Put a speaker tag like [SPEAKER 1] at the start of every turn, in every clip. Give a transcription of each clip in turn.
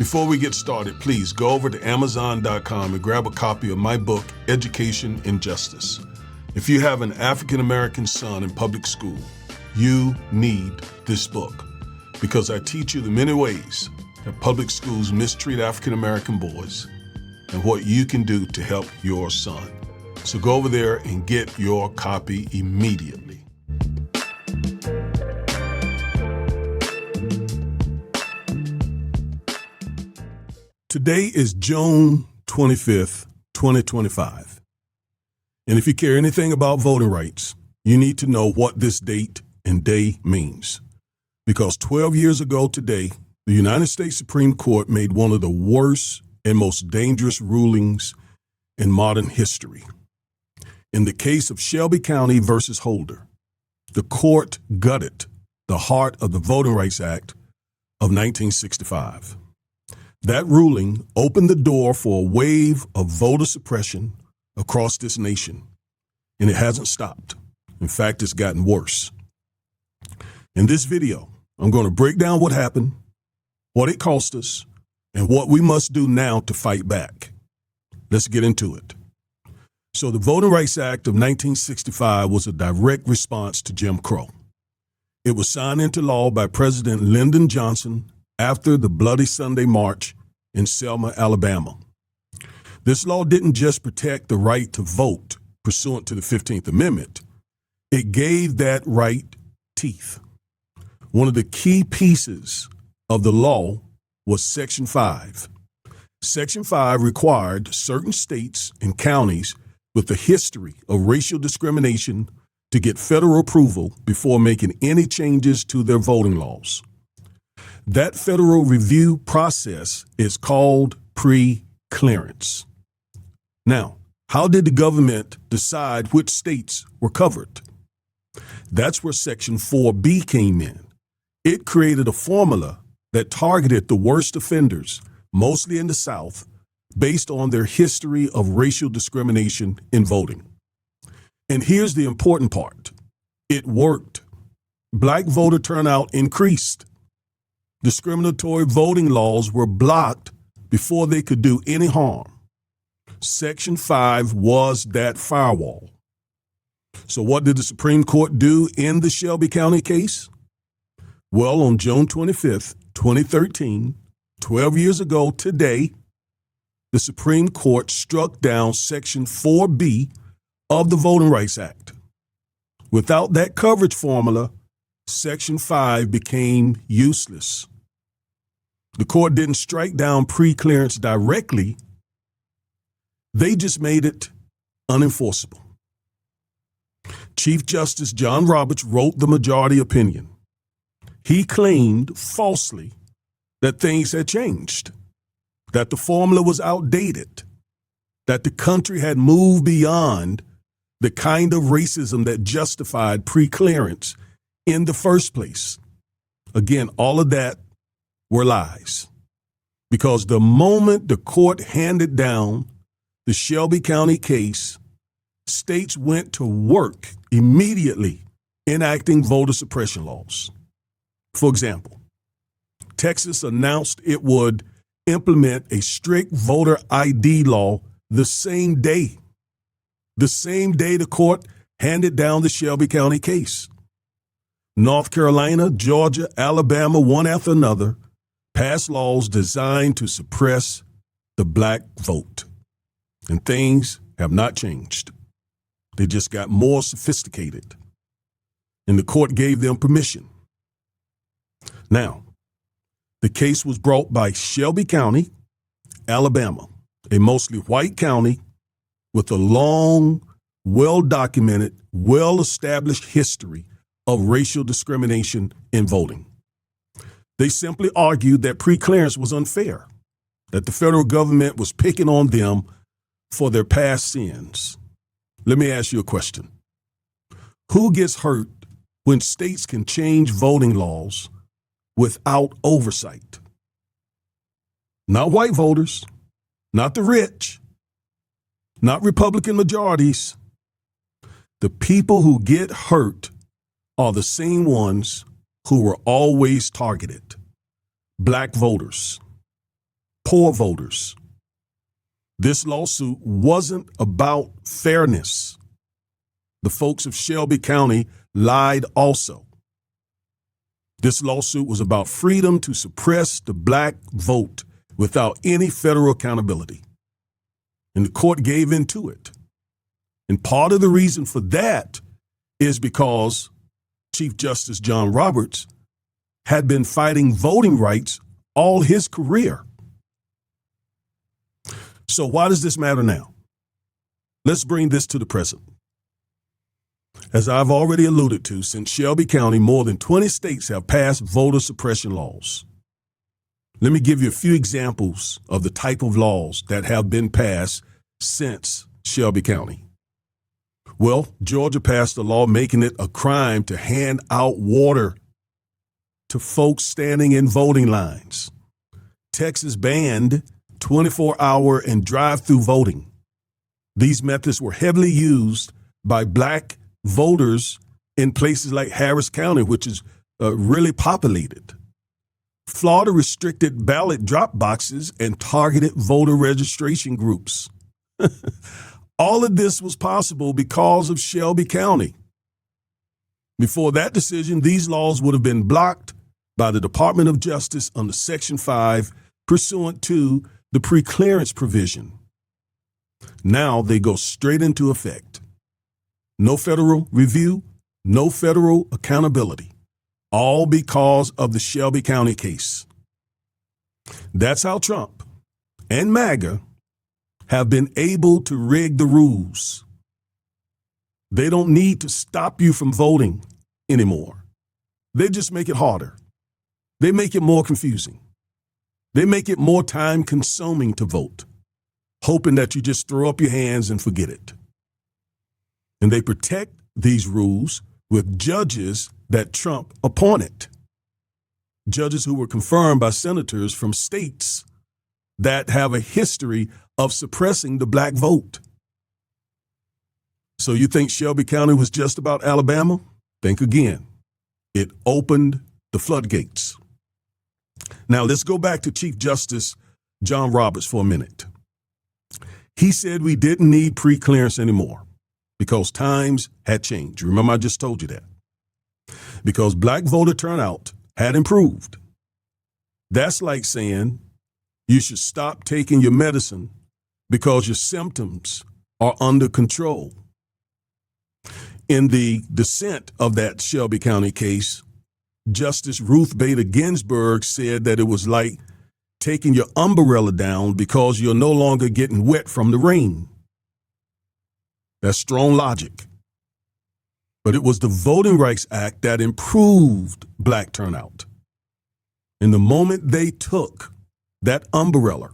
[SPEAKER 1] Before we get started, please go over to Amazon.com and grab a copy of my book, Education and Justice. If you have an African-American son in public school, you need this book because I teach you the many ways that public schools mistreat African-American boys and what you can do to help your son. So go over there and get your copy immediately. Today is June 25th, 2025. And if you care anything about voting rights, you need to know what this date and day means. Because 12 years ago today, the United States Supreme Court made one of the worst and most dangerous rulings in modern history. In the case of Shelby County versus Holder, the court gutted the heart of the Voting Rights Act of 1965. That ruling opened the door for a wave of voter suppression across this nation, and it hasn't stopped. In fact, it's gotten worse. In this video, I'm going to break down what happened, what it cost us, and what we must do now to fight back. Let's get into it. So the Voting Rights Act of 1965 was a direct response to Jim Crow. It was signed into law by President Lyndon Johnson after the Bloody Sunday March in Selma, Alabama. This law didn't just protect the right to vote pursuant to the 15th Amendment. It gave that right teeth. One of the key pieces of the law was Section 5. Section 5 required certain states and counties with a history of racial discrimination to get federal approval before making any changes to their voting laws. That federal review process is called pre-clearance. Now, how did the government decide which states were covered? That's where Section 4B came in. It created a formula that targeted the worst offenders, mostly in the South, based on their history of racial discrimination in voting. And here's the important part. It worked. Black voter turnout increased. Discriminatory voting laws were blocked before they could do any harm. Section 5 was that firewall. So what did the Supreme Court do in the Shelby County case? Well, on June 25th, 2013, 12 years ago today, the Supreme Court struck down Section 4B of the Voting Rights Act. Without that coverage formula, Section 5 became useless. The court didn't strike down pre-clearance directly. They just made it unenforceable. Chief Justice John Roberts wrote the majority opinion. He claimed falsely that things had changed, that the formula was outdated, that the country had moved beyond the kind of racism that justified pre-clearance in the first place. Again, all of that were lies. Because the moment the court handed down the Shelby County case, states went to work immediately enacting voter suppression laws. For example, Texas announced it would implement a strict voter ID law the same day the court handed down the Shelby County case. North Carolina, Georgia, Alabama, one after another, passed laws designed to suppress the black vote. And things have not changed. They just got more sophisticated. And the court gave them permission. Now, the case was brought by Shelby County, Alabama, a mostly white county with a long, well-documented, well-established history of racial discrimination in voting. They simply argued that pre-clearance was unfair, that the federal government was picking on them for their past sins. Let me ask you a question. Who gets hurt when states can change voting laws without oversight? Not white voters, not the rich, not Republican majorities. The people who get hurt are the same ones who were always targeted, black voters. poor voters. This lawsuit wasn't about fairness. The folks of Shelby County lied also. This lawsuit was about freedom to suppress the black vote without any federal accountability. And the court gave into it. And part of the reason for that is because Chief Justice John Roberts had been fighting voting rights all his career. So why does this matter now? Let's bring this to the present. As I've already alluded to, since Shelby County, more than 20 states have passed voter suppression laws. Let me give you a few examples of the type of laws that have been passed since Shelby County. Well, Georgia passed a law making it a crime to hand out water to folks standing in voting lines. Texas banned 24-hour and drive-through voting. These methods were heavily used by black voters in places like Harris County, which is really populated. Florida restricted ballot drop boxes and targeted voter registration groups. All of this was possible because of Shelby County. Before that decision, these laws would have been blocked by the Department of Justice under Section 5 pursuant to the preclearance provision. Now they go straight into effect. No federal review, no federal accountability, all because of the Shelby County case. That's how Trump and MAGA have been able to rig the rules. They don't need to stop you from voting anymore. They just make it harder. They make it more confusing. They make it more time-consuming to vote, hoping that you just throw up your hands and forget it. And they protect these rules with judges that Trump appointed, judges who were confirmed by senators from states that have a history of suppressing the black vote. So you think Shelby County was just about Alabama? Think again. It opened the floodgates. Now let's go back to Chief Justice John Roberts for a minute. He said we didn't need preclearance anymore because times had changed. Remember, I just told you that. Because black voter turnout had improved. That's like saying you should stop taking your medicine because your symptoms are under control. In the dissent of that Shelby County case, Justice Ruth Bader Ginsburg said that it was like taking your umbrella down because you're no longer getting wet from the rain. That's strong logic. But it was the Voting Rights Act that improved black turnout. And the moment they took that umbrella,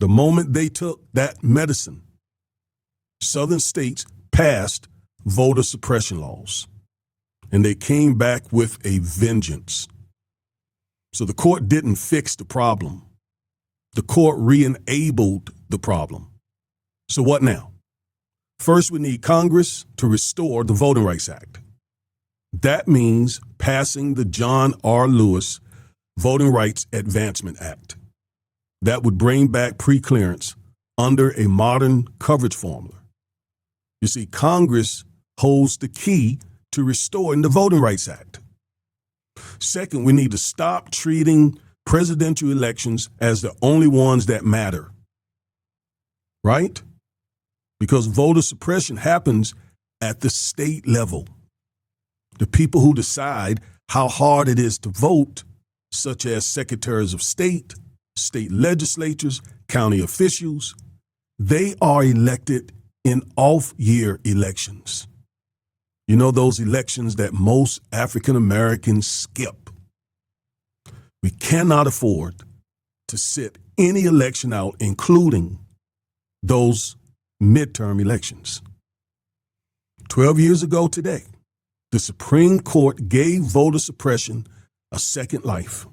[SPEAKER 1] the moment they took that medicine, Southern states passed voter suppression laws. And they came back with a vengeance. So the court didn't fix the problem. The court re-enabled the problem. So what now? First, we need Congress to restore the Voting Rights Act. That means passing the John R. Lewis Voting Rights Advancement Act. That would bring back preclearance under a modern coverage formula. You see, Congress holds the key to restoring the Voting Rights Act. Second, we need to stop treating presidential elections as the only ones that matter. Right? Because voter suppression happens at the state level. The people who decide how hard it is to vote, such as secretaries of state, state legislatures, county officials, they are elected in off-year elections. You know, those elections that most African Americans skip. We cannot afford to sit any election out, including those midterm elections. 12 years ago today, the Supreme Court gave voter suppression a second life.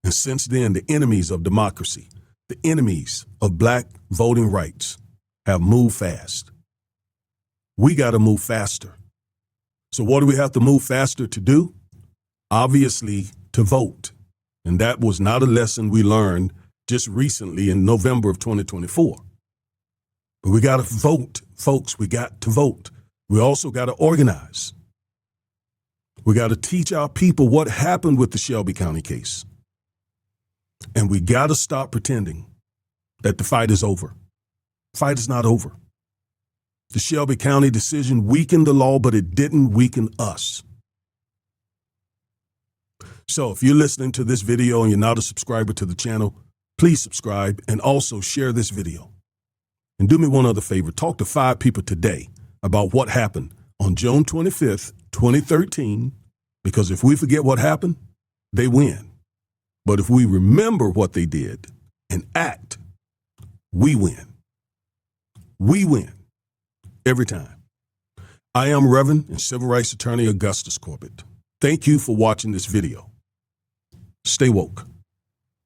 [SPEAKER 1] And since then, the enemies of democracy, the enemies of black voting rights have moved fast. We got to move faster. So what do we have to move faster to do? Obviously, to vote. And that was not a lesson we learned just recently in November of 2024. But we got to vote, folks. We got to vote. We also got to organize. We got to teach our people what happened with the Shelby County case. And we got to stop pretending that the fight is over. Fight is not over. The Shelby County decision weakened the law, but it didn't weaken us. So if you're listening to this video and you're not a subscriber to the channel, please subscribe and also share this video. And do me one other favor, talk to 5 people today about what happened on June 25th, 2013, because if we forget what happened, they win. But if we remember what they did and act, we win. We win every time. I am Reverend and Civil Rights Attorney Augustus Corbett. Thank you for watching this video. Stay woke.